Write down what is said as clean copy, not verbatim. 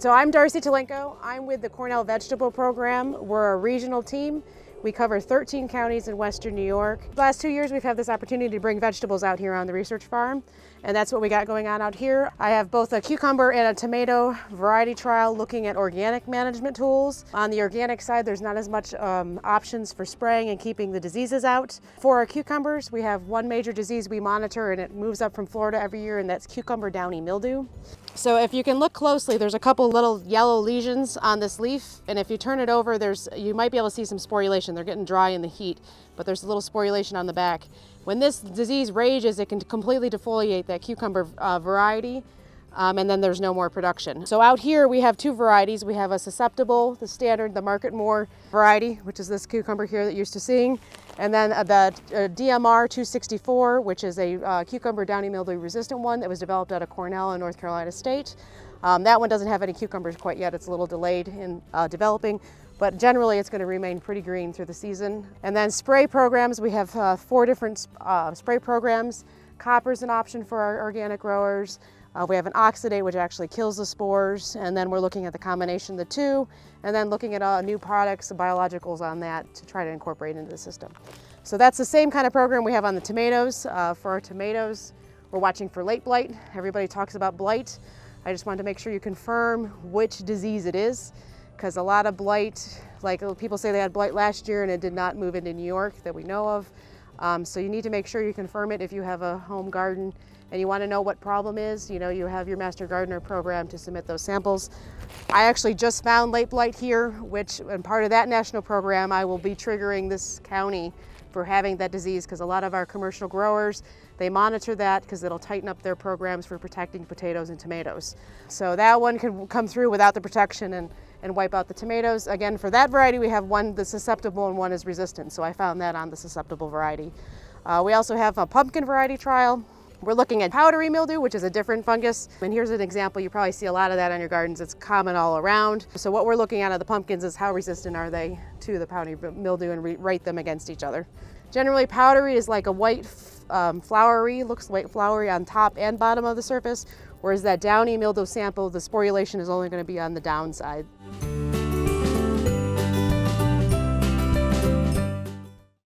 So I'm Darcy Telenko. I'm with the Cornell Vegetable Program. We're a regional team. We cover 13 counties in Western New York. The last 2 years we've had this opportunity to bring vegetables out here on the research farm, and that's what we got going on out here. I have both a cucumber and a tomato variety trial looking at organic management tools. On the organic side, there's not as much options for spraying and keeping the diseases out. For our cucumbers, we have one major disease we monitor, and it moves up from Florida every year, and that's cucumber downy mildew. So if you can look closely, there's a couple little yellow lesions on this leaf, and if you turn it over, you might be able to see some sporulation. They're getting dry in the heat, but there's a little sporulation on the back. When this disease rages, it can completely defoliate that cucumber variety, and then there's no more production. So out here we have two varieties. We have a susceptible, the standard, the Market More variety, which is this cucumber here that you're used to seeing, and then the DMR 264, which is a cucumber downy mildew resistant one that was developed out of Cornell in North Carolina State. That one doesn't have any cucumbers quite yet. It's a little delayed in developing, but generally it's going to remain pretty green through the season. And then spray programs, we have 4 different spray programs. Copper's an option for our organic growers. We have an oxidate, which actually kills the spores, and then we're looking at the combination of the two, and then looking at new products, biologicals on that to try to incorporate into the system. So that's the same kind of program we have on the tomatoes. For our tomatoes, we're watching for late blight. Everybody talks about blight. I just wanted to make sure you confirm which disease it is, because a lot of blight, like people say they had blight last year and it did not move into New York that we know of. So you need to make sure you confirm it if you have a home garden and you want to know what problem is. You have your Master Gardener program to submit those samples. I actually just found late blight here, which, and part of that national program, I will be triggering this county for having that disease, because a lot of our commercial growers, they monitor that because it'll tighten up their programs for protecting potatoes and tomatoes. So that one can come through without the protection and wipe out the tomatoes. Again, for that variety, we have one that's susceptible and one is resistant. So I found that on the susceptible variety. We also have a pumpkin variety trial. We're looking at powdery mildew, which is a different fungus. And here's an example. You probably see a lot of that on your gardens. It's common all around. So what we're looking at the pumpkins is how resistant are they to the powdery mildew, and rate them against each other. Generally, powdery is like a white flowery, looks white flowery on top and bottom of the surface, whereas that downy mildew sample, the sporulation is only going to be on the downside.